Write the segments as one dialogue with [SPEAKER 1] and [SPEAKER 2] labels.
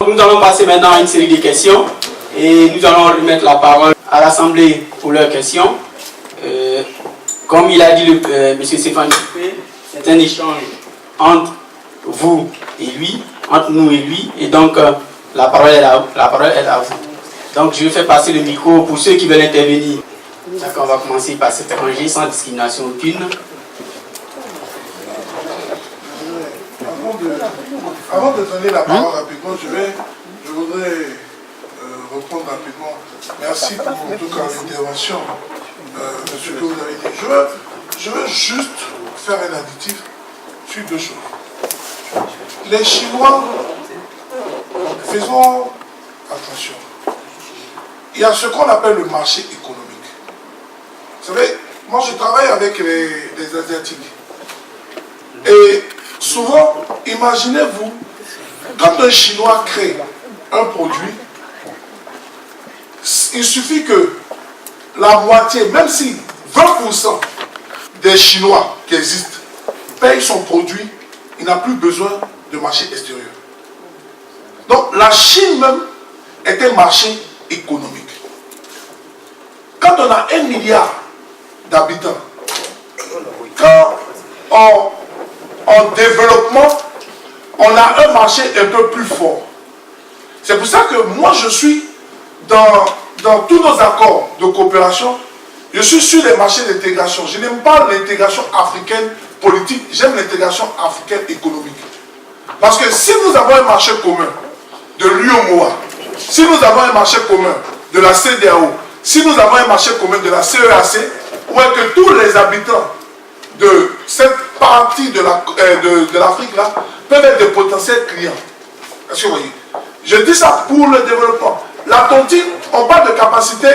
[SPEAKER 1] Nous allons passer maintenant à une série de questions et nous allons remettre la parole à l'Assemblée pour leurs questions. Comme il a dit M. Stéphane Dupé, c'est un échange entre vous et lui, entre nous et lui, et donc la parole est à vous. Donc je vais faire passer le micro pour ceux qui veulent intervenir. D'accord, on va commencer par cet étranger sans discrimination aucune.
[SPEAKER 2] Avant de donner la parole rapidement, je voudrais répondre rapidement. Merci pour en tout cas l'intervention de ce que vous avez dit. Je veux juste faire un additif sur deux choses. Les Chinois, faisons attention. Il y a ce qu'on appelle le marché économique. Vous savez, moi je travaille avec les Asiatiques. Et souvent, imaginez-vous, quand un Chinois crée un produit, il suffit que la moitié, même si 20% des Chinois qui existent payent son produit, il n'a plus besoin de marché extérieur. Donc la Chine même est un marché économique. Quand on a 1 milliard d'habitants, quand en développement, on a un marché un peu plus fort. C'est pour ça que moi je suis dans tous nos accords de coopération, je suis sur les marchés d'intégration. Je n'aime pas l'intégration africaine politique, j'aime l'intégration africaine économique. Parce que si nous avons un marché commun de l'UEMOA, si nous avons un marché commun de la CEDEAO, si nous avons un marché commun de la CEAC, où est que tous les habitants de cette partie de l'Afrique là peuvent être des potentiels clients. Est-ce que vous voyez? Je dis ça pour le développement. La tontine, on parle de capacité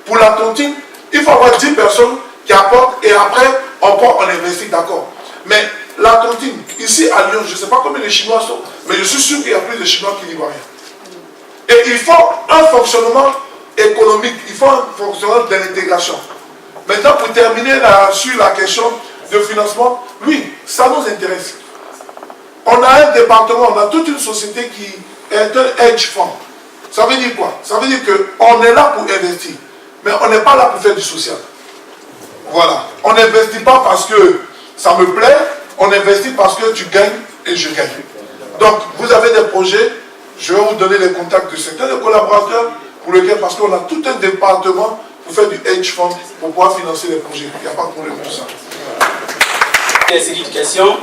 [SPEAKER 2] pour la tontine, il faut avoir 10 personnes qui apportent et après on investit, d'accord. Mais la tontine, ici à Lyon, je ne sais pas combien les Chinois sont, mais je suis sûr qu'il y a plus de Chinois qui n'y voient rien. Et il faut un fonctionnement économique, il faut un fonctionnement de l'intégration. Maintenant, pour terminer sur la question de financement, oui, ça nous intéresse. On a un département, on a toute une société qui est un hedge fund. Ça veut dire quoi? Ça veut dire qu'on est là pour investir, mais on n'est pas là pour faire du social. Voilà. On n'investit pas parce que ça me plaît, on investit parce que tu gagnes et je gagne. Donc, vous avez des projets, je vais vous donner les contacts de certains des collaborateurs pour lesquels, parce qu'on a tout un département pour faire du hedge fund, pour pouvoir financer les projets. Il n'y a pas de problème pour ça.
[SPEAKER 1] Une série de questions.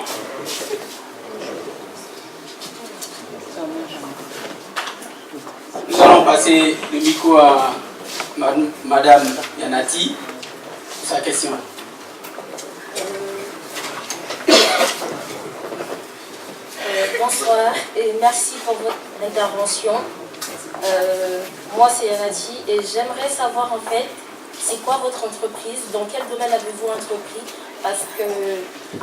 [SPEAKER 1] Nous allons passer le micro à Madame Yanati pour sa question.
[SPEAKER 3] Bonsoir et merci pour votre intervention. Moi c'est Yanati et j'aimerais savoir en fait c'est quoi votre entreprise, dans quel domaine avez-vous entrepris, parce que,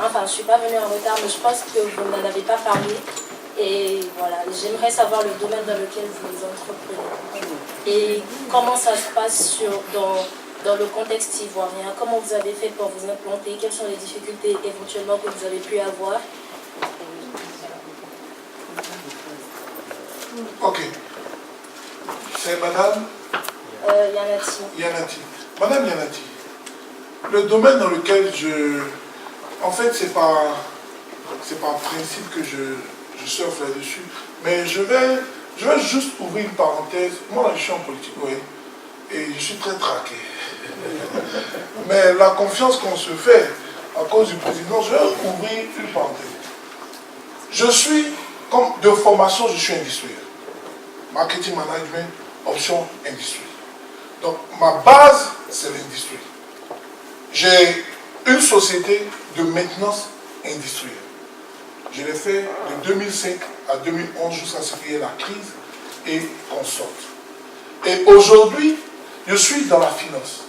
[SPEAKER 3] enfin je ne suis pas venue en retard mais je pense que vous n'en avez pas parlé. Et voilà, j'aimerais savoir le domaine dans lequel vous entreprenez. Et comment ça se passe dans le contexte ivoirien. Comment vous avez fait pour vous implanter? Quelles sont les difficultés éventuellement que vous avez pu avoir?
[SPEAKER 2] Ok. C'est Madame
[SPEAKER 3] Yanati.
[SPEAKER 2] Yanati. Madame Yanati, le domaine dans lequel en fait, c'est pas un principe que je surfe là-dessus, mais je vais juste ouvrir une parenthèse. Moi, je suis en politique, oui, et je suis très traqué. Mais la confiance qu'on se fait à cause du président, je vais ouvrir une parenthèse. Je suis, comme de formation, je suis industriel. Marketing management, option industrie. Donc, ma base, c'est l'industrie. J'ai une société de maintenance industrielle. Je l'ai fait de 2005 à 2011 jusqu'à ce qu'il y ait la crise et qu'on sorte. Et aujourd'hui, je suis dans la finance.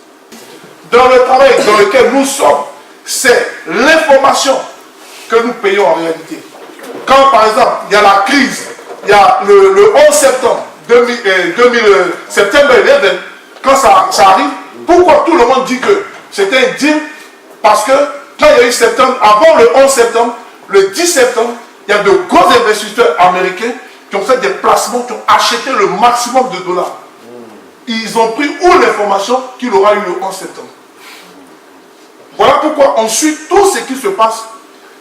[SPEAKER 2] Dans le travail dans lequel nous sommes, c'est l'information que nous payons en réalité. Quand par exemple, il y a la crise, il y a le 11 septembre, septembre 11, quand ça arrive, pourquoi tout le monde dit que c'était un deal? Parce que quand il y a eu septembre, avant le 11 septembre, le 10 septembre, il y a de gros investisseurs américains qui ont fait des placements, qui ont acheté le maximum de dollars. Ils ont pris où l'information qu'il aura eu le 11 septembre. Voilà pourquoi on suit tout ce qui se passe.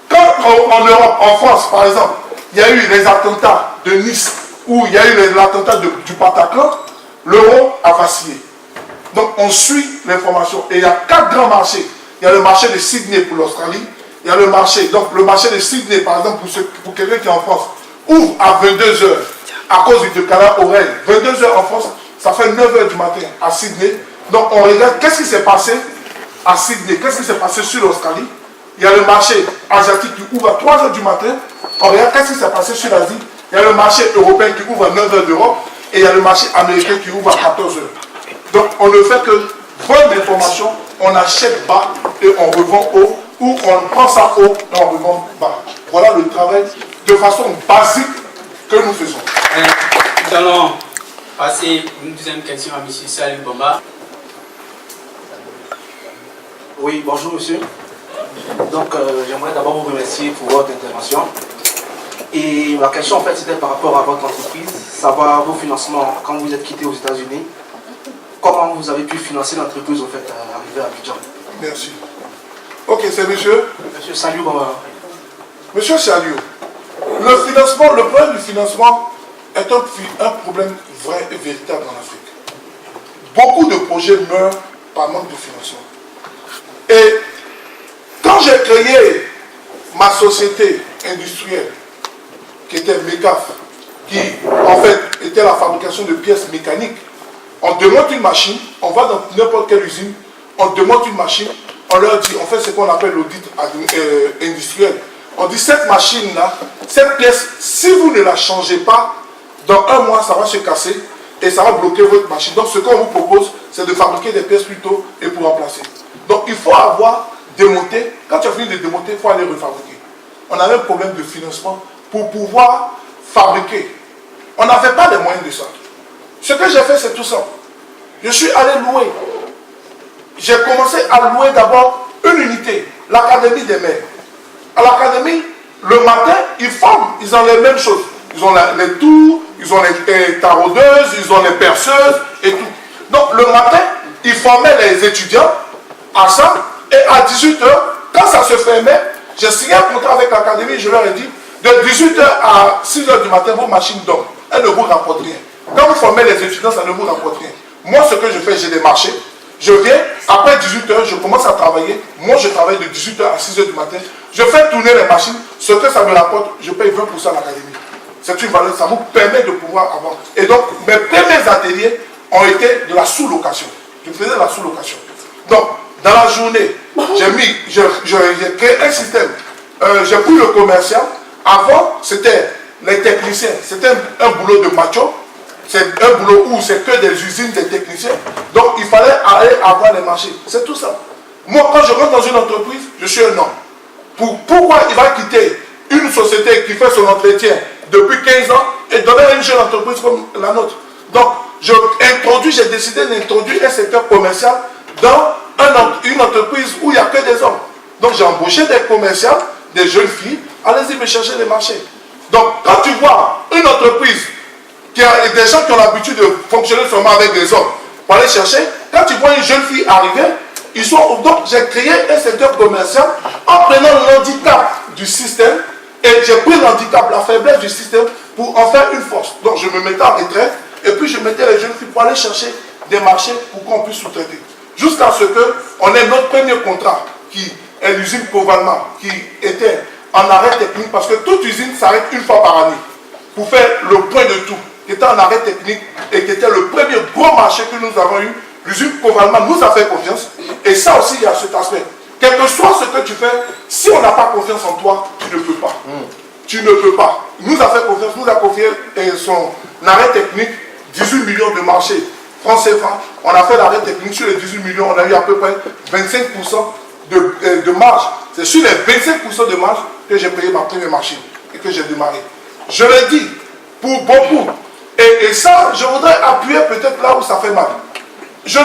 [SPEAKER 2] Quand en Europe, en France par exemple, il y a eu les attentats de Nice, ou il y a eu l'attentat du Bataclan, l'euro a vacillé. Donc on suit l'information. Et il y a 4 grands marchés. Il y a le marché de Sydney pour l'Australie. Il y a le marché, donc le marché de Sydney par exemple pour quelqu'un qui est en France, ouvre à 22h à cause du décalage horaire. 22h en France, ça fait 9h du matin à Sydney. Donc on regarde qu'est-ce qui s'est passé à Sydney, qu'est-ce qui s'est passé sur l'Australie. Il y a le marché asiatique qui ouvre à 3h du matin. On regarde qu'est-ce qui s'est passé sur l'Asie. Il y a le marché européen qui ouvre à 9h d'Europe. Et il y a le marché américain qui ouvre à 14h. Donc on ne fait que vendre l'information, on achète bas et on revend haut, ou on prend ça haut et on revend bas. Voilà le travail de façon basique que nous faisons.
[SPEAKER 1] Nous allons passer une deuxième question à M. Salih Bomba.
[SPEAKER 4] Oui, bonjour monsieur. Donc j'aimerais d'abord vous remercier pour votre intervention. Et ma question en fait c'était par rapport à votre entreprise, savoir vos financements quand vous êtes quitté aux États-Unis. Comment vous avez pu financer l'entreprise en fait à arriver à Abidjan?
[SPEAKER 2] Merci. Ok, c'est monsieur.
[SPEAKER 4] Monsieur Salih Bomba.
[SPEAKER 2] Monsieur Salio, le problème du financement est un problème vrai et véritable en Afrique. Beaucoup de projets meurent par manque de financement. Et quand j'ai créé ma société industrielle, qui était MECAF, qui en fait était la fabrication de pièces mécaniques, on demande une machine, on va dans n'importe quelle usine, on demande une machine, on leur dit, on fait ce qu'on appelle l'audit industriel. On dit cette machine-là, cette pièce, si vous ne la changez pas, dans 1 mois, ça va se casser et ça va bloquer votre machine. Donc ce qu'on vous propose, c'est de fabriquer des pièces plus tôt et pour remplacer. Donc il faut avoir démonté. Quand tu as fini de démonter, il faut aller refabriquer. On avait un problème de financement pour pouvoir fabriquer. On n'avait pas les moyens de ça. Ce que j'ai fait, c'est tout simple. Je suis allé louer. J'ai commencé à louer d'abord une unité, l'Académie des maires. À l'académie, le matin, ils forment, ils ont les mêmes choses. Ils ont les tours, ils ont les taraudeuses, ils ont les perceuses et tout. Donc le matin, ils formaient les étudiants à ça, et à 18h, quand ça se fermait, j'ai signé un contrat avec l'académie, je leur ai dit, de 18h à 6h du matin, vos machines dorment. Elles ne vous rapportent rien. Quand vous formez les étudiants, ça ne vous rapporte rien. Moi, ce que je fais, j'ai des marchés. Je viens, après 18h, je commence à travailler. Moi, je travaille de 18h à 6h du matin. Je fais tourner les machines. Ce que ça me rapporte, je paye 20% à l'académie. C'est une valeur, ça vous permet de pouvoir avoir. Et donc, mes premiers ateliers ont été de la sous-location. Je faisais la sous-location. Donc, dans la journée, j'ai créé un système. J'ai pris le commercial. Avant, c'était les techniciens. C'était un boulot de macho. C'est un boulot où c'est que des usines, des techniciens. Donc, il fallait aller avoir les marchés. C'est tout ça. Moi, quand je rentre dans une entreprise, je suis un homme. Pourquoi il va quitter une société qui fait son entretien depuis 15 ans et donner à une jeune entreprise comme la nôtre? Donc, j'ai décidé d'introduire un secteur commercial dans une entreprise où il n'y a que des hommes. Donc, j'ai embauché des commerciaux, des jeunes filles. Allez-y me chercher les marchés. Donc, quand tu vois une entreprise qui a des gens qui ont l'habitude de fonctionner seulement avec des hommes, pour aller chercher, quand tu vois une jeune fille arriver, donc j'ai créé un secteur commercial en prenant l'handicap du système, et j'ai pris l'handicap, la faiblesse du système pour en faire une force. Donc je me mettais en retraite et puis je mettais les jeunes filles pour aller chercher des marchés pour qu'on puisse sous-traiter. Jusqu'à ce qu'on ait notre premier contrat qui est l'usine Covalma, qui était en arrêt technique, parce que toute usine s'arrête une fois par année pour faire le point de tout, qui était en arrêt technique et qui était le premier gros marché que nous avons eu. L'usine Covalma nous a fait confiance, et ça aussi il y a cet aspect. Quel que soit ce que tu fais, si on n'a pas confiance en toi, tu ne peux pas. Tu ne peux pas. Il nous a fait confiance, nous a confié son arrêt technique, 18 millions de marchés francs CFA. On a fait l'arrêt technique sur les 18 millions, on a eu à peu près 25% de marge. C'est sur les 25% de marge que j'ai payé ma première machine et que j'ai démarré. Je l'ai dit, pour beaucoup. Et ça, je voudrais appuyer peut-être là où ça fait mal. Je ne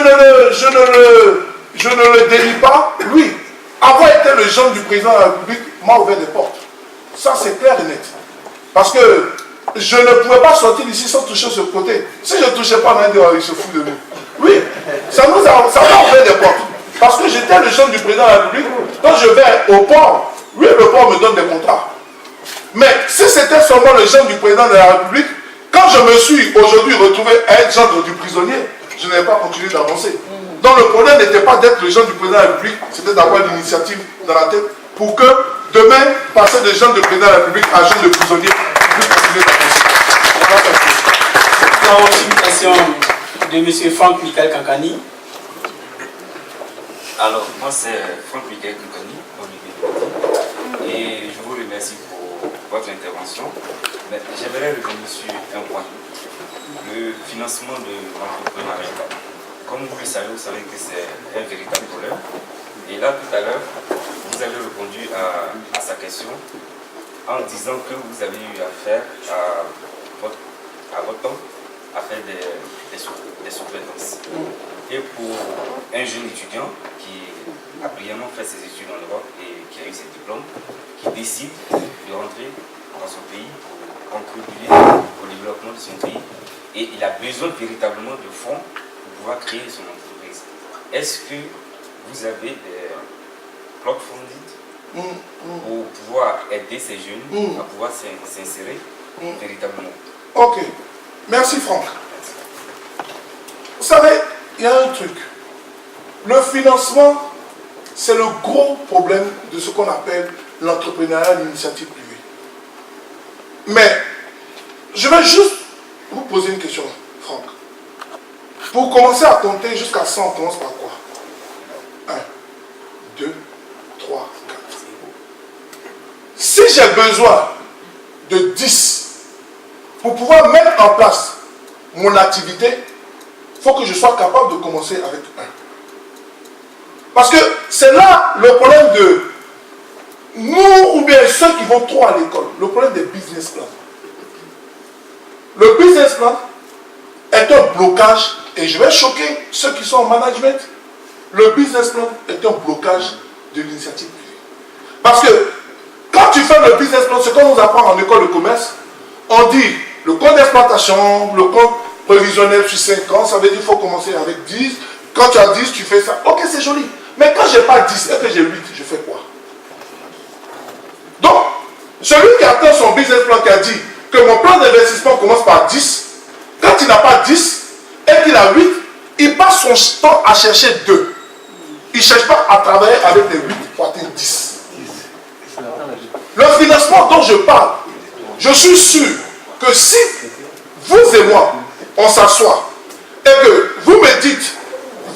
[SPEAKER 2] le dénie pas. Lui, avoir été le jeune du président de la République, m'a ouvert des portes. Ça, c'est clair et net. Parce que je ne pouvais pas sortir d'ici sans toucher ce côté. Si je ne touchais pas, il se fout de nous. Oui, ça m'a ouvert des portes. Parce que j'étais le jeune du président de la République. Quand je vais au port, oui, le port me donne des contrats. Mais si c'était seulement le jeune du président de la République, quand je me suis aujourd'hui retrouvé à être gendre du prisonnier, je n'avais pas continué d'avancer. Donc le problème n'était pas d'être le jeune du président de la République, c'était d'avoir l'initiative dans la tête pour que demain, passer de jeune du président de la République à jeune de prisonnier, je puisse continuer d'avancer.
[SPEAKER 1] Nous avons aussi une question de M. Franck Michael Kankani.
[SPEAKER 5] Alors, moi c'est Franck Michael Kankani, et je vous remercie pour votre intervention. Mais j'aimerais revenir sur un point, le financement de l'entrepreneuriat. Comme vous le savez que c'est un véritable problème. Et là, tout à l'heure, vous avez répondu à sa question en disant que vous avez eu affaire à votre temps à faire des sous-traitances. Et pour un jeune étudiant qui a brillamment fait ses études en Europe et qui a eu ses diplômes, qui décide de rentrer dans son pays pour contribuer au développement de son pays, et il a besoin véritablement de fonds pour pouvoir créer son entreprise. Est-ce que vous avez des crowdfunding pour pouvoir aider ces jeunes à pouvoir s'insérer véritablement?
[SPEAKER 2] Ok, merci Franck. Vous savez, il y a un truc. Le financement, c'est le gros problème de ce qu'on appelle l'entrepreneuriat d'initiative privée. Mais, je vais juste vous poser une question, Franck. Pour commencer à compter jusqu'à 100, on commence par quoi? 1, 2, 3, 4. Si j'ai besoin de 10 pour pouvoir mettre en place mon activité, il faut que je sois capable de commencer avec 1. Parce que c'est là le problème de nous ou bien ceux qui vont trop à l'école, le problème des business plans. Le business plan est un blocage, et je vais choquer ceux qui sont en management. Le business plan est un blocage de l'initiative privée. Parce que quand tu fais le business plan, ce qu'on nous apprend en école de commerce, on dit le compte d'exploitation, le compte prévisionnel sur 5 ans, ça veut dire qu'il faut commencer avec 10. Quand tu as 10, tu fais ça. Ok, c'est joli. Mais quand je n'ai pas 10 et que j'ai 8, je fais quoi? Donc, celui qui atteint son business plan, qui a dit que mon plan d'investissement commence par 10, quand il n'a pas 10 et qu'il a 8, il passe son temps à chercher 2. Il ne cherche pas à travailler avec les 8 pour atteindre 10. Le financement dont je parle, je suis sûr que si vous et moi, on s'assoit et que vous me dites,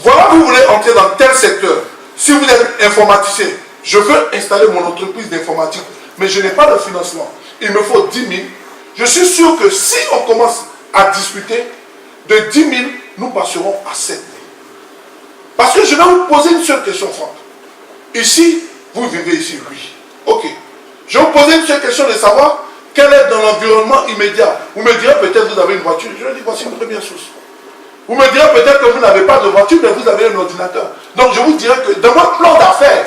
[SPEAKER 2] voilà, vous voulez entrer dans tel secteur, si vous êtes informaticien, je veux installer mon entreprise d'informatique, mais je n'ai pas de financement, il me faut 10 000, je suis sûr que si on commence à discuter, de 10 000, nous passerons à 7 000. Parce que je vais vous poser une seule question, Franck. Ici, vous vivez ici, oui. Ok. Je vais vous poser une seule question de savoir quel est dans l'environnement immédiat. Vous me direz peut-être que vous avez une voiture. Je vais dire voici une première source. Vous me direz peut-être que vous n'avez pas de voiture, mais vous avez un ordinateur. Donc je vous dirais que dans votre plan d'affaires,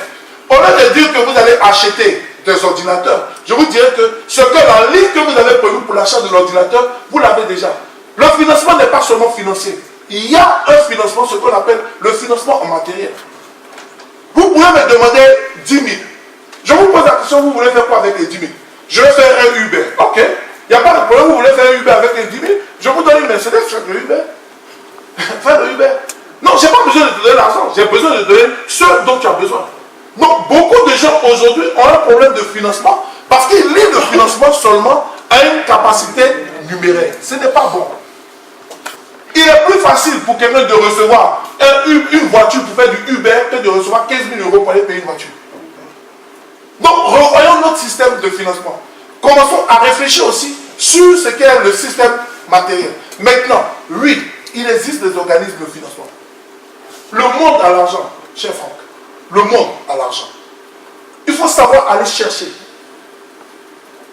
[SPEAKER 2] au lieu de dire que vous allez acheter des ordinateurs, je vous dirais que ce que la ligne que vous avez prévue pour l'achat de l'ordinateur, vous l'avez déjà. Le financement n'est pas seulement financier. Il y a un financement, ce qu'on appelle le financement en matériel. Vous pouvez me demander 10 000. Je vous pose la question, vous voulez faire quoi avec les 10 000? Je vais faire un Uber. Ok. Il n'y a pas de problème, vous voulez faire un Uber avec les 10 000? Je vous donne une Mercedes, faites le Uber. Faites le Uber. Non, je n'ai pas besoin de te donner l'argent. J'ai besoin de te donner ce dont tu as besoin. Donc, beaucoup de gens aujourd'hui ont un problème de financement parce qu'ils lient le financement seulement à une capacité numéraire. Ce n'est pas bon. Il est plus facile pour quelqu'un de recevoir une voiture pour faire du Uber que de recevoir 15 000 euros pour aller payer une voiture. Donc, revoyons notre système de financement. Commençons à réfléchir aussi sur ce qu'est le système matériel. Maintenant, oui, il existe des organismes de financement. Le monde a l'argent, cher Franck. Le monde a l'argent. Il faut savoir aller chercher.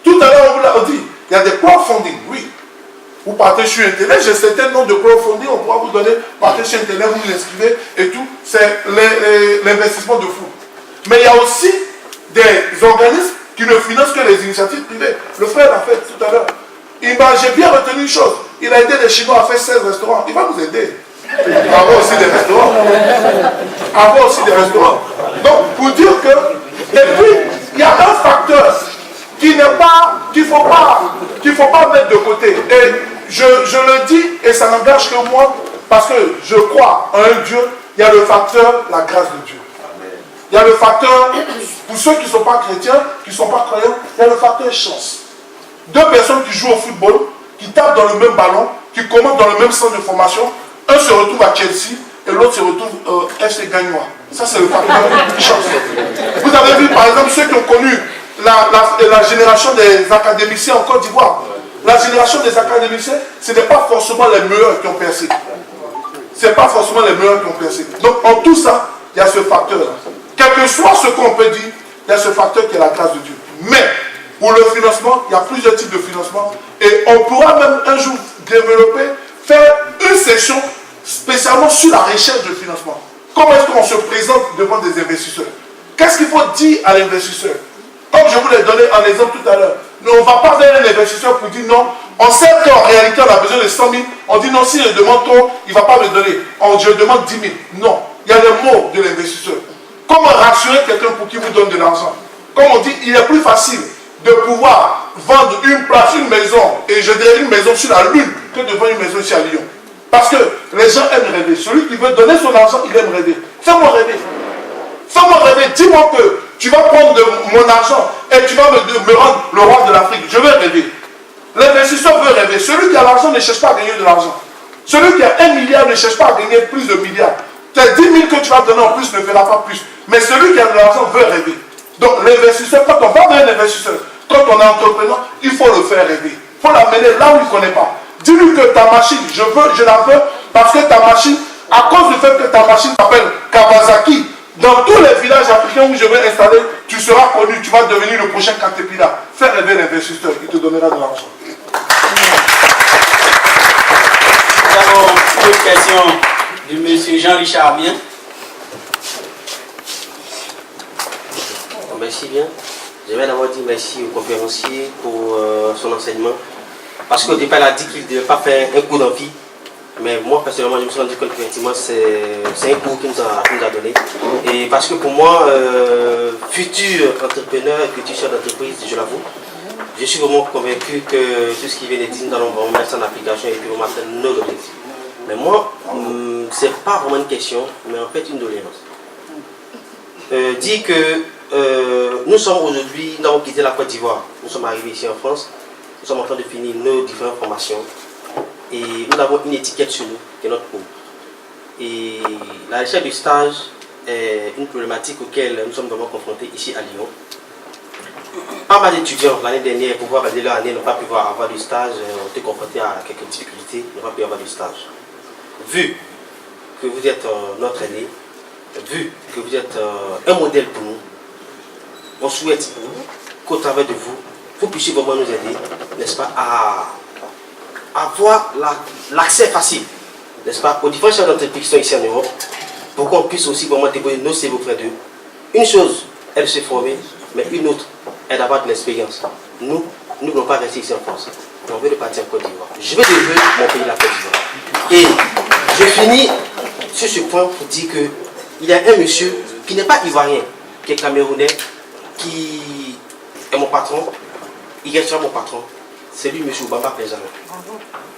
[SPEAKER 2] Tout à l'heure, on vous l'a dit, il y a des crowdfunding, oui. Vous partez sur Internet, j'ai certains noms de crowdfunding, on pourra vous donner, partez sur Internet, vous vous inscrivez et tout. C'est l'investissement de fou. Mais il y a aussi des organismes qui ne financent que les initiatives privées. Le frère l'a fait tout à l'heure. j'ai bien retenu une chose. Il a aidé les Chinois à faire 16 restaurants. Il va nous aider. Avoir aussi des restaurants. Avoir aussi des restaurants. Donc, pour dire que, et puis, il y a un facteur qu'il ne faut pas mettre de côté. Et je le dis, et ça n'engage que moi, parce que je crois en un Dieu, il y a le facteur, la grâce de Dieu. Il y a le facteur, pour ceux qui ne sont pas chrétiens, qui ne sont pas croyants, il y a le facteur chance. Deux personnes qui jouent au football, qui tapent dans le même ballon, qui commencent dans le même centre de formation, un se retrouve à Chelsea et l'autre se retrouve au FC Gagnois. Ça, c'est le facteur chance. Vous avez vu, par exemple, ceux qui ont connu la génération des académiciens en Côte d'Ivoire. La génération des académiciens, ce n'est pas forcément les meilleurs qui ont percé. Ce n'est pas forcément les meilleurs qui ont percé. Donc, en tout ça, il y a ce facteur-là. Quel que soit ce qu'on peut dire, il y a ce facteur qui est la grâce de Dieu. Mais, pour le financement, il y a plusieurs types de financement. Et on pourra même un jour développer, faire une session spécialement sur la recherche de financement. Comment est-ce qu'on se présente devant des investisseurs? Qu'est-ce qu'il faut dire à l'investisseur? Comme je vous l'ai donné en exemple tout à l'heure, on ne va pas vers un investisseur pour dire non. On sait qu'en réalité, on a besoin de 100 000. On dit non, si je demande trop, il ne va pas me donner. Je demande 10 000. Non. Il y a les mots de l'investisseur. Comment rassurer quelqu'un pour qu'il vous donne de l'argent? Comme on dit, il est plus facile de pouvoir vendre une place, une maison, et je dirais une maison sur la lune, que de vendre une maison ici à Lyon. Parce que les gens aiment rêver. Celui qui veut donner son argent, il aime rêver. Fais-moi rêver. Fais-moi rêver. Dis-moi que tu vas prendre de mon argent et tu vas me rendre le roi de l'Afrique. Je veux rêver. L'investisseur veut rêver. Celui qui a l'argent ne cherche pas à gagner de l'argent. Celui qui a 1 milliard ne cherche pas à gagner plus de milliards. Tes 10 000 que tu vas donner en plus ne fera pas plus. Mais celui qui a de l'argent veut rêver. Donc l'investisseur, quand on va vers un investisseur, quand on est entrepreneur, il faut le faire rêver. Il faut l'amener là où il ne connaît pas. Dis-lui que ta machine, je la veux parce que ta machine, à cause du fait que ta machine s'appelle Kawasaki, dans tous les villages africains où je vais installer, tu seras connu, tu vas devenir le prochain Caterpillar. Fais rêver l'investisseur, il te donnera de l'argent.
[SPEAKER 1] Nous avons une autre question de M. Jean-Richard Bien.
[SPEAKER 6] Merci bien. J'aimerais d'abord dire merci au conférencier pour son enseignement. Parce qu'au départ, il a dit qu'il ne devait pas faire un cours d'amphi. Mais moi, personnellement, je me suis rendu compte qu'effectivement, c'est un cours qu'il nous a donné. Et parce que pour moi, futur entrepreneur, futur chef d'entreprise, je l'avoue, je suis vraiment convaincu que tout ce qui vient d'être dit, nous allons vraiment mettre ça en application et puis on va atteindre nos objectifs. Mais moi, ce n'est pas vraiment une question, mais en fait une doléance. Dit que nous sommes aujourd'hui, nous avons quitté la Côte d'Ivoire, nous sommes arrivés ici en France, nous sommes en train de finir nos différentes formations et nous avons une étiquette sur nous, qui est notre peau. Et la recherche du stage est une problématique auquel nous sommes vraiment confrontés ici à Lyon. Pas mal d'étudiants l'année dernière, pour pouvoir valider leur année, n'ont pas pu avoir du stage, ont été confrontés à quelques difficultés, n'ont pas pu avoir du stage. Vu que vous êtes notre aîné, vu que vous êtes un modèle pour nous, on souhaite qu'au travers de vous, vous puissiez vraiment nous aider, n'est-ce pas, à avoir l'accès facile, n'est-ce pas, aux différents chefs d'entreprise qui sont ici en Europe, pour qu'on puisse aussi vraiment déposer nos CV auprès d'eux. Une chose est de se former, mais une autre est d'avoir de l'expérience. Nous ne voulons pas rester ici en France. On veut partir en Côte d'Ivoire. Je veux devenir mon pays, la Côte d'Ivoire. Et je finis sur ce point pour dire qu'il y a un monsieur qui n'est pas ivoirien, qui est camerounais, qui est mon patron, il restera mon patron, c'est lui, M. Obama Benjamin.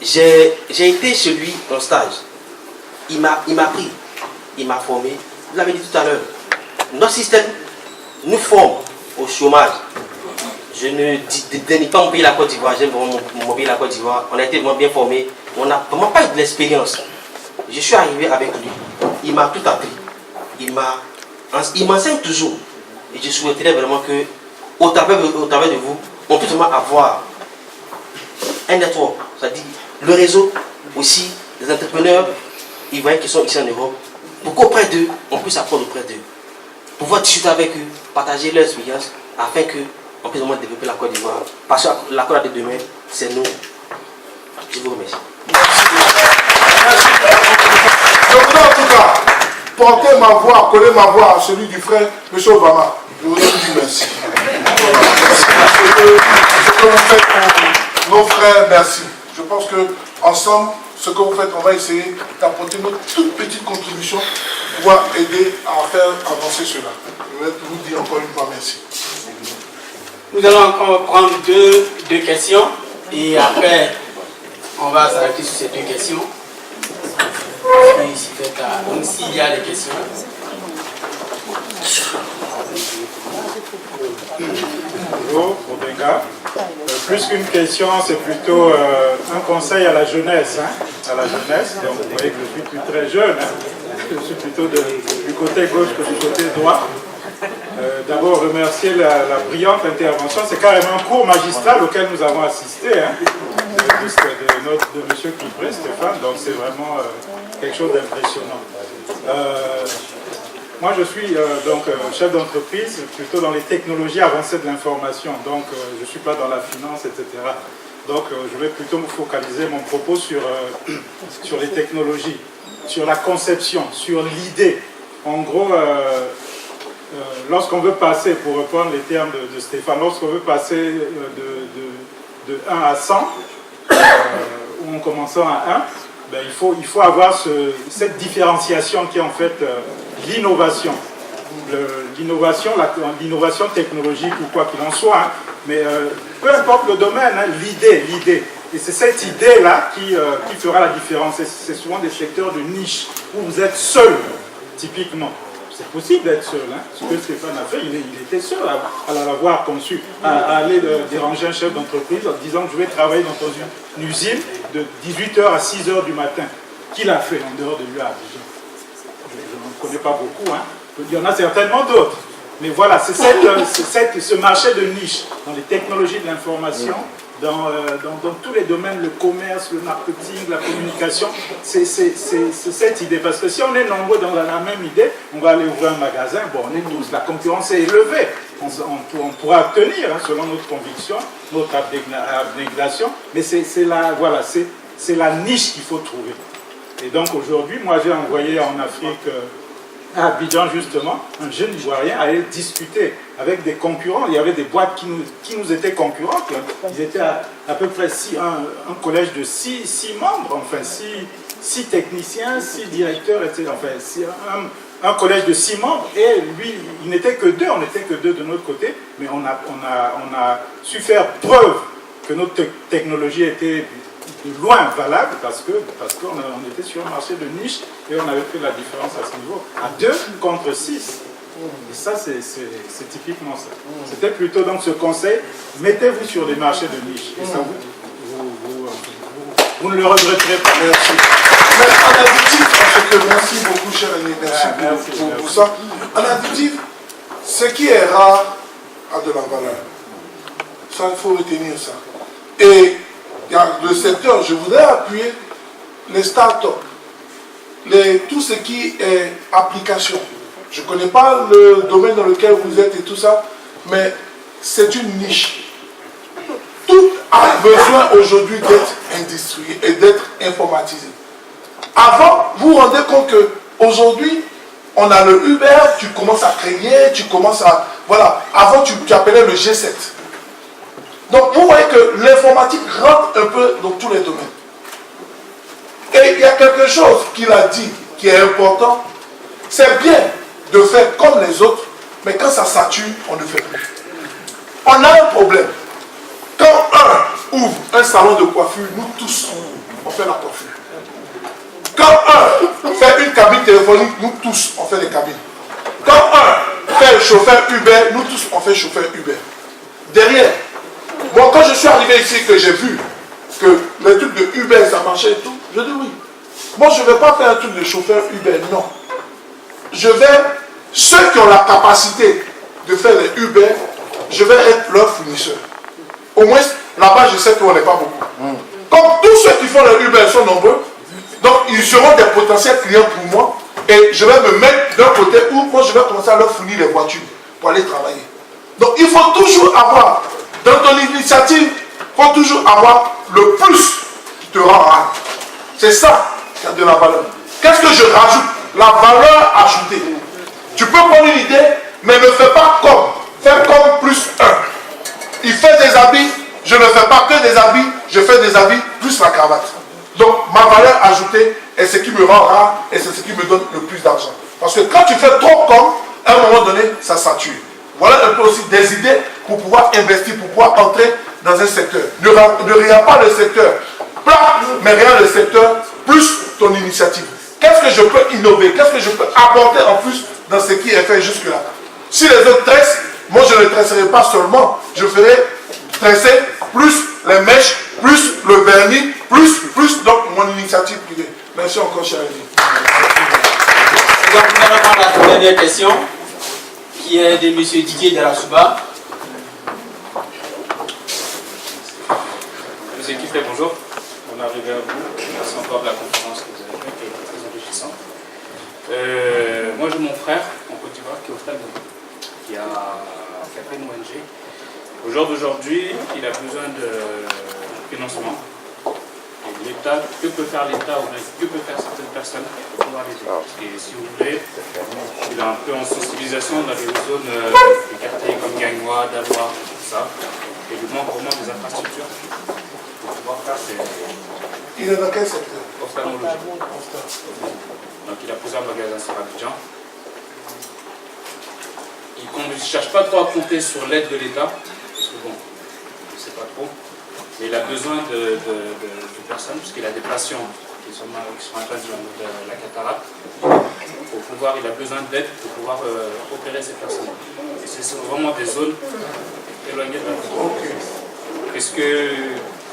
[SPEAKER 6] J'ai été chez lui en stage. Il m'a pris, il m'a formé. Vous l'avez dit tout à l'heure, notre système nous forme au chômage. Je ne dénie pas mon pays, la Côte d'Ivoire, j'aime vraiment mon pays, la Côte d'Ivoire. On a été vraiment bien formés, on n'a vraiment pas eu de l'expérience. Je suis arrivé avec lui, il m'a tout appris. Il m'enseigne toujours. Et je souhaiterais vraiment que, au travers de vous, on puisse vraiment avoir un network, c'est-à-dire le réseau aussi des entrepreneurs ivoiriens qui sont ici en Europe, pour qu'auprès d'eux, on puisse apprendre auprès d'eux, pouvoir discuter avec eux, partager leur expérience, afin qu'on puisse vraiment développer la Côte d'Ivoire. Parce que la Côte de demain, c'est nous. Je vous remercie.
[SPEAKER 2] Je voudrais en tout cas porter ma voix, coller ma voix à celui du frère M. Obama. Je voudrais vous dire merci. Ce que vous faites pour nos frères, merci. Je pense que ensemble, ce que vous faites, on va essayer d'apporter notre toute petite contribution pour pouvoir aider à faire avancer cela. Je vais vous dire encore une fois merci.
[SPEAKER 1] Nous allons encore prendre deux questions et après, on va s'arrêter sur ces deux questions. Donc, s'il y a des questions.
[SPEAKER 7] Bonjour, Obenga. Plus qu'une question, c'est plutôt un conseil à la jeunesse. À la jeunesse. Donc, vous voyez que je suis plus très jeune. Je suis plutôt du côté gauche que du côté droit. D'abord, remercier la brillante intervention. C'est carrément un cours magistral auquel nous avons assisté. De M. Kipré, Stéphane. Donc, c'est vraiment quelque chose d'impressionnant. Moi, je suis chef d'entreprise, plutôt dans les technologies avancées de l'information. Donc, je ne suis pas dans la finance, etc. Donc, je vais plutôt me focaliser mon propos sur les technologies, sur la conception, sur l'idée. En gros, lorsqu'on veut passer, pour reprendre les termes de Stéphane, lorsqu'on veut passer de 1 à 100, ou en commençant à 1, ben, il faut avoir cette différenciation qui est en fait l'innovation. L'innovation technologique ou quoi qu'il en soit, mais peu importe le domaine, l'idée. Et c'est cette idée-là qui fera la différence. C'est souvent des secteurs de niche où vous êtes seul, typiquement. C'est possible d'être seul. Ce que Stéphane a fait, il était seul à l'avoir conçu, à aller déranger un chef d'entreprise en disant que je vais travailler dans une usine de 18h à 6h du matin. Qui l'a fait en dehors de lui à Abidjan? Je n'en connais pas beaucoup. Il y en a certainement d'autres. Mais voilà, c'est ce marché de niche dans les technologies de l'information, dans tous les domaines, le commerce, le marketing, la communication, c'est cette idée. Parce que si on est nombreux dans la même idée, on va aller ouvrir un magasin, bon, on est tous, la concurrence est élevée, on pourra tenir selon notre conviction, notre abnégation, mais c'est la niche qu'il faut trouver. Et donc aujourd'hui, moi j'ai envoyé en Afrique, à Abidjan justement, un jeune Ivoirien allait discuter avec des concurrents. Il y avait des boîtes qui nous étaient concurrentes. Ils étaient à peu près un collège de 6 membres, enfin 6 techniciens, 6 directeurs, etc. Enfin, un collège de 6 membres, et lui, il n'était que 2, on n'était que 2 de notre côté, mais on a su faire preuve que notre technologie était de loin valable parce qu'on était sur un marché de niche et on avait fait la différence à ce niveau, à 2 contre 6. Et ça, c'est typiquement ça. C'était plutôt donc ce conseil, mettez-vous sur des marchés de niche. Et ça, vous ne le regretterez pas.
[SPEAKER 2] Merci. Mais en additif, parce que merci beaucoup, cher ami, merci pour ça. En additif, ce qui est rare a de la valeur. Ça, il faut retenir ça. Et il y a le secteur, je voudrais appuyer les startups, tout ce qui est application. Je ne connais pas le domaine dans lequel vous êtes et tout ça, mais c'est une niche. Tout a besoin aujourd'hui d'être industriel et d'être informatisé. Avant, vous vous rendez compte qu'aujourd'hui, on a le Uber, tu commences à créer, tu commences à... Voilà, avant tu appelais le G7. Donc vous voyez que l'informatique rentre un peu dans tous les domaines. Et il y a quelque chose qu'il a dit qui est important. C'est bien de faire comme les autres, mais quand ça sature, on ne fait plus. On a un problème. Quand un ouvre un salon de coiffure, nous tous, on fait la coiffure. Quand un fait une cabine téléphonique, nous tous, on fait les cabines. Quand un fait chauffeur Uber, nous tous, on fait chauffeur Uber. Derrière, bon, quand je suis arrivé ici, que j'ai vu que le truc de Uber, ça marchait et tout, je dis oui. Moi, je ne vais pas faire un truc de chauffeur Uber, non. Je vais, ceux qui ont la capacité de faire les Uber, je vais être leur fournisseur. Au moins, là-bas, je sais qu'on n'est pas beaucoup. Comme tous ceux qui font les Uber sont nombreux, donc ils seront des potentiels clients pour moi, et je vais me mettre d'un côté où moi, je vais commencer à leur fournir les voitures pour aller travailler. Donc, il faut toujours avoir, dans ton initiative, il faut toujours avoir le plus qui te rend rare. C'est ça qui a de la valeur. Qu'est-ce que je rajoute? La valeur ajoutée. Tu peux prendre une idée, mais ne fais pas comme. Fais comme plus 1. Il fait des habits, je ne fais pas que des habits, je fais des habits plus la cravate. Donc ma valeur ajoutée est ce qui me rend rare et c'est ce qui me donne le plus d'argent. Parce que quand tu fais trop comme, à un moment donné, ça sature. Voilà un peu aussi des idées pour pouvoir investir, pour pouvoir entrer dans un secteur. Ne regarde pas le secteur plat, mais regarde le secteur plus ton initiative. Qu'est-ce que je peux innover? Qu'est-ce que je peux apporter en plus dans ce qui est fait jusque-là? Si les autres tressent, moi je ne tresserai pas seulement, je ferai tresser plus les mèches, plus le vernis, plus donc mon initiative privée. Merci encore, cher ami.
[SPEAKER 1] Donc nous allons prendre la dernière question, qui est de M. Didier Darasuba.
[SPEAKER 8] Monsieur Kifé, bonjour. On est arrivé à vous. Merci encore de la conférence que vous avez faite, qui est très enrichissante. Moi, j'ai mon frère en Côte d'Ivoire qui est au stade qui a fait une ONG. Au jour d'aujourd'hui, il a besoin de financement. Et l'État, que peut faire l'État ou que peut faire certaines personnes pour pouvoir l'aider? Parce que si vous voulez, il est un peu en sensibilisation dans les zones des quartiers comme Gagnois, Dalois, tout ça. Et il lui manque vraiment des infrastructures pour pouvoir faire ses...
[SPEAKER 2] Il est dans quel secteur?
[SPEAKER 8] Ophtalmologie. Donc il a plusieurs magasins sur Abidjan. Il ne cherche pas trop à compter sur l'aide de l'État, parce que bon, je ne sais pas trop. Mais il a besoin de personnes, puisqu'il a des patients qui sont atteints de la cataracte. Pour pouvoir, il a besoin d'aide pour pouvoir opérer ces personnes. Et ce sont vraiment des zones éloignées de la ville.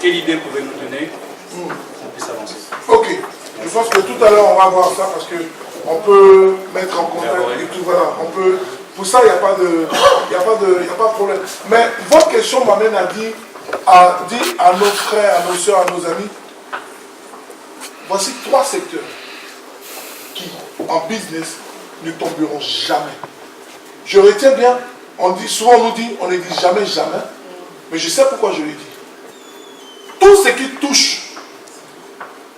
[SPEAKER 8] Quelle idée pouvez-vous nous donner pour qu'on puisse avancer?
[SPEAKER 2] Ok. Je pense que tout à l'heure, on va voir ça parce qu'on peut mettre en contact et tout. Voilà. On peut, pour ça, il n'y a pas de problème. Mais votre question m'amène à dire à nos frères, à nos soeurs, à nos amis, voici 3 secteurs qui, en business, ne tomberont jamais. Je retiens bien, souvent on nous dit, on ne dit jamais, jamais, mais je sais pourquoi je le dis. Tout ce qui touche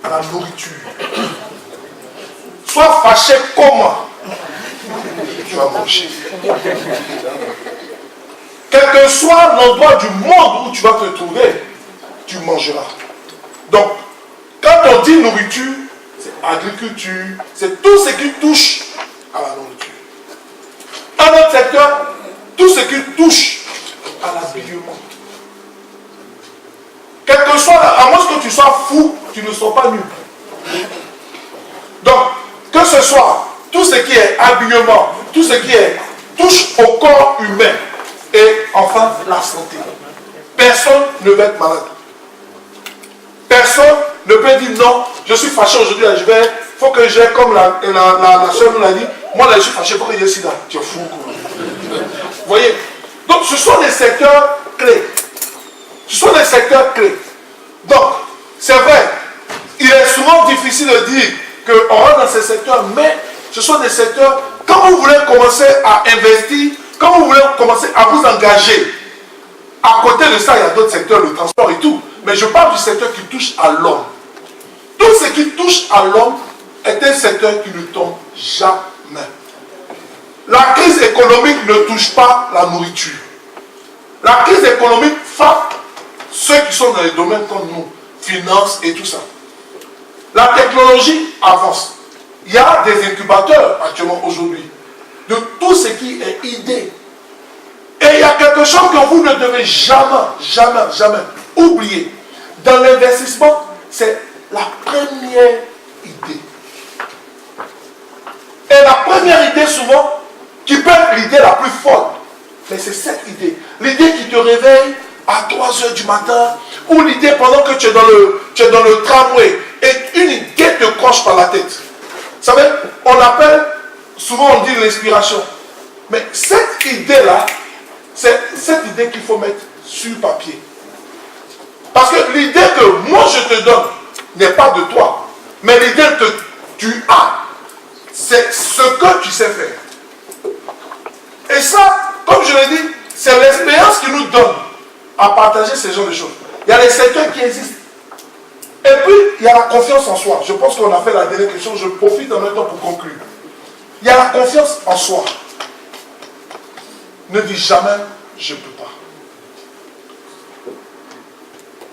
[SPEAKER 2] à la nourriture, sois fâché comment tu vas manger. Quel que soit l'endroit du monde où tu vas te trouver, tu mangeras. Donc, quand on dit nourriture, c'est agriculture, c'est tout ce qui touche à la nourriture. Un autre secteur, tout ce qui touche à l'habillement. Quel que soit, à moins que tu sois fou, tu ne sois pas nul. Donc, que ce soit tout ce qui est habillement, tout ce qui touche au corps humain, et enfin la santé. Personne ne va être malade. Personne ne peut dire non, je suis fâché aujourd'hui, il faut que j'ai, comme la soeur nous l'a dit, moi là je suis fâché, il faut que j'ai sida. Tu es fou. Vous voyez? Donc ce sont des secteurs clés. Ce sont des secteurs clés. Donc, c'est vrai, il est souvent difficile de dire qu'on rentre dans ces secteurs, mais ce sont des secteurs, quand vous voulez commencer à investir, quand vous voulez commencer à vous engager, à côté de ça, il y a d'autres secteurs, le transport et tout. Mais je parle du secteur qui touche à l'homme. Tout ce qui touche à l'homme est un secteur qui ne tombe jamais. La crise économique ne touche pas la nourriture. La crise économique frappe ceux qui sont dans les domaines comme nous, finances et tout ça. La technologie avance. Il y a des incubateurs actuellement aujourd'hui de tout ce qui est idée. Et il y a quelque chose que vous ne devez jamais oublier. Dans l'investissement, c'est la première idée. Et la première idée souvent, qui peut être l'idée la plus folle, mais c'est cette idée. L'idée qui te réveille à 3 h du matin, ou l'idée pendant que tu es dans le tramway, et une idée te croche par la tête. Vous savez, on appelle, souvent on dit l'inspiration. Mais cette idée-là, c'est cette idée qu'il faut mettre sur papier. Parce que l'idée que moi je te donne n'est pas de toi. Mais l'idée que tu as, c'est ce que tu sais faire. Et ça, comme je l'ai dit, c'est l'expérience qui nous donne à partager ce genre de choses. Il y a des secteurs qui existent. Et puis, il y a la confiance en soi. Je pense qu'on a fait la dernière question. Je profite en même temps pour conclure. Il y a la confiance en soi. Ne dis jamais, je ne peux pas.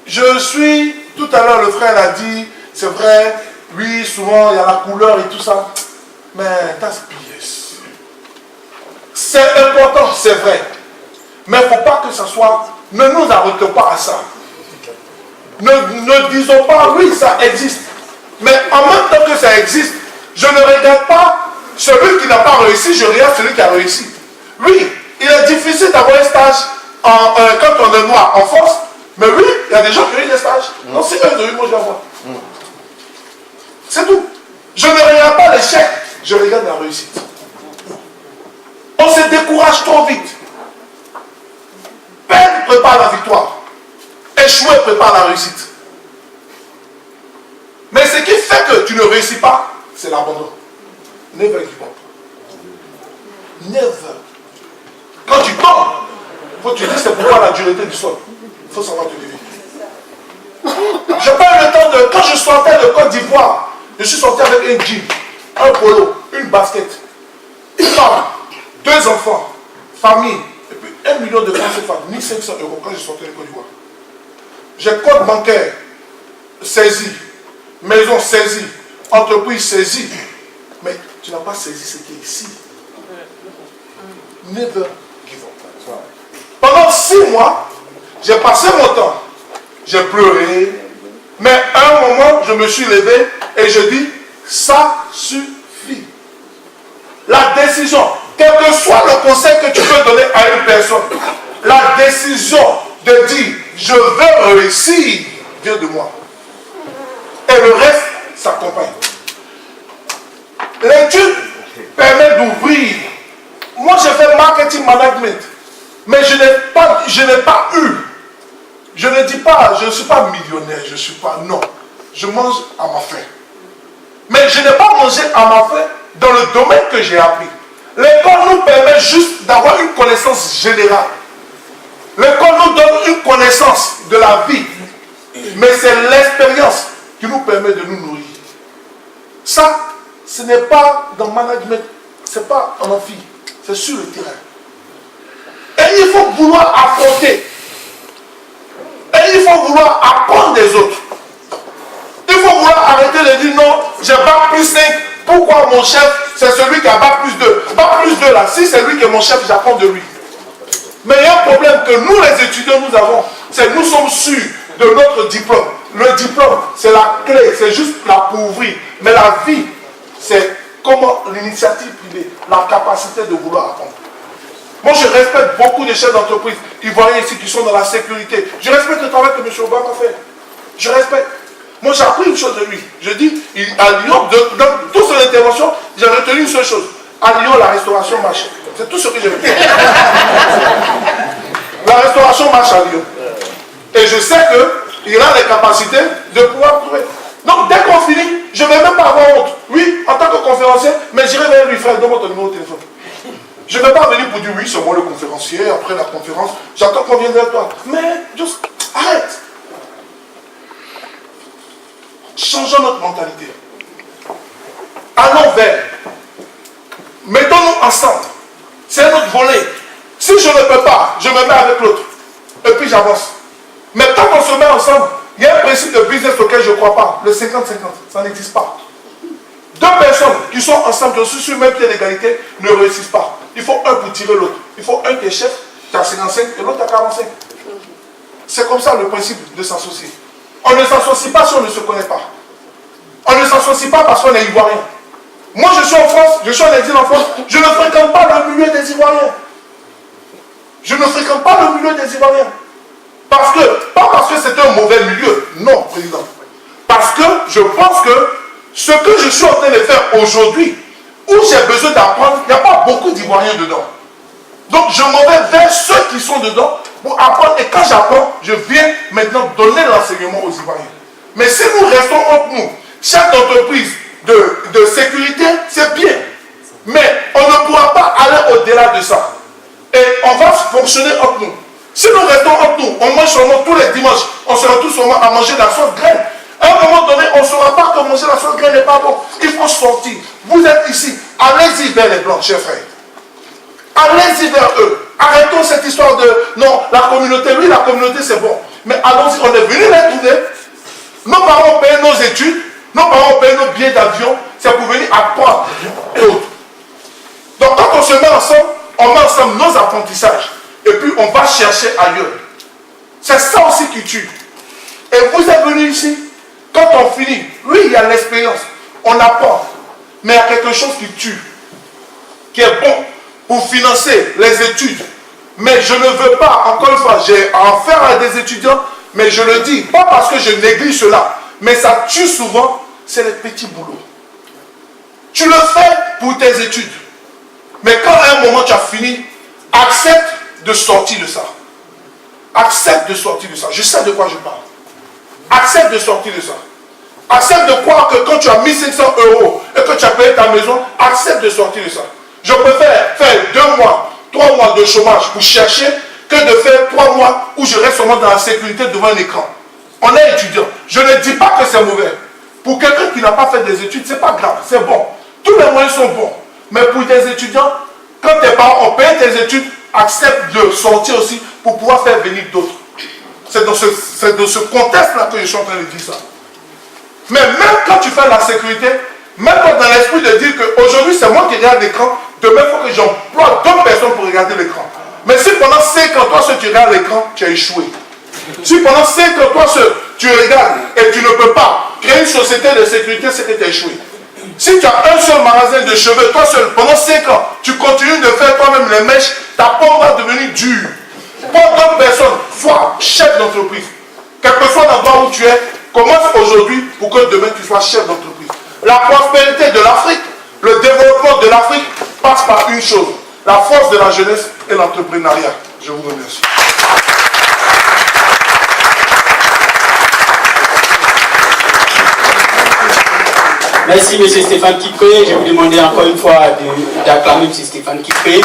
[SPEAKER 2] je suis, tout à l'heure le frère l'a dit, c'est vrai, oui, souvent il y a la couleur et tout ça, mais that's BS. C'est important, c'est vrai, mais il ne faut pas que ça soit, ne nous arrêtons pas à ça. Ne disons pas, oui, ça existe, mais en même temps que ça existe, je ne regarde pas celui qui n'a pas réussi, je regarde celui qui a réussi. Oui, il est difficile d'avoir un stage quand on est noir en force, mais oui, il y a des gens qui ont eu des stages. Non, si eux ils ont eu, moi je vais avoir. C'est tout. Je ne regarde pas l'échec, je regarde la réussite. On se décourage trop vite. Perdre prépare la victoire. Échouer prépare la réussite. Mais ce qui fait que tu ne réussis pas, c'est l'abandon. Never give up. Never. Quand tu tombes, il faut que tu dises c'est pourquoi la dureté du sol. Il faut savoir te lever. Je parle le temps de quand je sortais de Côte d'Ivoire, je suis sorti avec un jean, un polo, une basket, une femme, 2 enfants, famille, et puis 1 million de francs CFA, 1500 € quand je sortais de Côte d'Ivoire. J'ai compte bancaire saisi, maison saisie, entreprise saisie, mais tu n'as pas saisi ce qui est ici. Never give up. Pendant 6 mois, j'ai passé mon temps, j'ai pleuré, mais à un moment, je me suis levé et je dis, ça suffit. La décision, quel que soit le conseil que tu peux donner à une personne, la décision de dire, je veux réussir, vient de moi. Et le reste s'accompagne. L'étude permet d'ouvrir. Moi, j'ai fait marketing management, mais je n'ai pas eu. Je ne dis pas, je ne suis pas millionnaire, je ne suis pas, non. Je mange à ma faim. Mais je n'ai pas mangé à ma faim dans le domaine que j'ai appris. L'école nous permet juste d'avoir une connaissance générale. L'école nous donne une connaissance de la vie. Mais c'est l'expérience qui nous permet de nous nourrir. Ça, ce n'est pas dans le management, ce n'est pas en amphi, c'est sur le terrain. Et il faut vouloir affronter. Et il faut vouloir apprendre des autres. Il faut vouloir arrêter de dire non, j'ai bac plus 5. Pourquoi mon chef, c'est celui qui a bac plus 2? Bac plus 2 là, si c'est lui qui est mon chef, j'apprends de lui. Mais il y a un problème que nous les étudiants nous avons, c'est que nous sommes sûrs de notre diplôme. Le diplôme, c'est la clé, c'est juste là pour ouvrir. Mais la vie, c'est comment l'initiative privée, la capacité de vouloir apprendre. Moi, je respecte beaucoup de chefs d'entreprise ivoiriens ici qui sont dans la sécurité. Je respecte le travail que M. Obama fait. Je respecte. Moi, j'ai appris une chose de lui. Je dis, à Lyon, dans toute son intervention, j'ai retenu une seule chose. À Lyon, la restauration marche. C'est tout ce que j'ai retenu. La restauration marche à Lyon. Et je sais qu'il a les capacités de pouvoir trouver. Donc, dès qu'on finit, je ne vais même pas avoir honte. Oui, en tant que conférencier, mais j'irai vers lui, frère, donne-moi ton numéro de téléphone. Je ne vais pas venir pour dire oui, c'est moi le conférencier, après la conférence, j'attends qu'on vienne vers toi. Mais, juste, arrête. Changeons notre mentalité. Allons vers. Mettons-nous ensemble. C'est notre volet. Si je ne peux pas, je me mets avec l'autre. Et puis j'avance. Mais quand on se met ensemble, il y a un principe de business auquel je ne crois pas. Le 50-50, ça n'existe pas. 2 personnes qui sont ensemble, qui sont sur le même pied d'égalité, ne réussissent pas. Il faut un pour tirer l'autre. Il faut un qui est chef, qui a 55 et l'autre a 45. C'est comme ça le principe de s'associer. On ne s'associe pas si on ne se connaît pas. On ne s'associe pas parce qu'on est ivoirien. Moi je suis en France, je suis en exil en France, je ne fréquente pas le milieu des Ivoiriens. Je ne fréquente pas le milieu des Ivoiriens. Pas parce que c'est un mauvais milieu, non, président. Parce que je pense que ce que je suis en train de faire aujourd'hui, où j'ai besoin d'apprendre, il n'y a pas beaucoup d'Ivoiriens dedans. Donc je m'en vais vers ceux qui sont dedans pour apprendre. Et quand j'apprends, je viens maintenant donner l'enseignement aux Ivoiriens. Mais si nous restons entre nous, chaque entreprise de sécurité, c'est bien. Mais on ne pourra pas aller au-delà de ça. Et on va fonctionner entre nous. Si nous restons entre nous, on mange seulement tous les dimanches, on se retrouve seulement à manger de la sauce graine. À un moment donné, on ne saura pas que manger la sauce graine n'est pas bon. Il faut sortir. Vous êtes ici. Allez-y vers les blancs, chers frères. Allez-y vers eux. Arrêtons cette histoire de non, la communauté, oui, la communauté c'est bon. Mais allons-y, on est venu les trouver. Nos parents ont payé nos études, nos parents ont payé nos billets d'avion, c'est pour venir apprendre et autres. Donc quand on se met ensemble nos apprentissages, et puis on va chercher ailleurs. C'est ça aussi qui tue. Et vous êtes venus ici, quand on finit, oui, il y a l'expérience, on apprend, mais il y a quelque chose qui tue, qui est bon pour financer les études. Mais je ne veux pas, encore une fois, j'ai affaire à des étudiants, mais je le dis, pas parce que je néglige cela, mais ça tue souvent, c'est les petits boulots. Tu le fais pour tes études, mais quand à un moment tu as fini, accepte de sortir de ça. Accepte de sortir de ça. Je sais de quoi je parle. Accepte de sortir de ça. Accepte de croire que quand tu as mis 500 € et que tu as payé ta maison, accepte de sortir de ça. Je préfère faire 2 mois, 3 mois de chômage pour chercher que de faire 3 mois où je reste seulement dans la sécurité devant un écran. On est étudiant. Je ne dis pas que c'est mauvais. Pour quelqu'un qui n'a pas fait des études, ce n'est pas grave, c'est bon. Tous les moyens sont bons. Mais pour des étudiants, quand tes parents ont payé tes études, accepte de sortir aussi pour pouvoir faire venir d'autres. C'est dans ce contexte-là que je suis en train de dire ça. Mais même quand tu fais la sécurité, même quand dans l'esprit de dire qu'aujourd'hui c'est moi qui regarde l'écran, demain il faut que j'emploie d'autres personnes pour regarder l'écran. Mais si pendant 5 ans, toi seul tu regardes l'écran, tu as échoué. Si pendant 5 ans, toi seul tu regardes et tu ne peux pas créer une société de sécurité, c'est que tu as échoué. Si tu as un seul magasin de cheveux, toi seul, pendant 5 ans, tu continues de faire toi-même les mèches, ta peau va devenir dure. Pour d'autres personnes, sois chef d'entreprise. Quel que soit l'endroit où tu es, commence aujourd'hui pour que demain tu sois chef d'entreprise. La prospérité de l'Afrique, le développement de l'Afrique passe par une chose, la force de la jeunesse et l'entrepreneuriat. Je vous remercie.
[SPEAKER 1] Merci M. Stéphane Kipré. Je vais vous demander encore une fois d'acclamer M. Stéphane Kipré.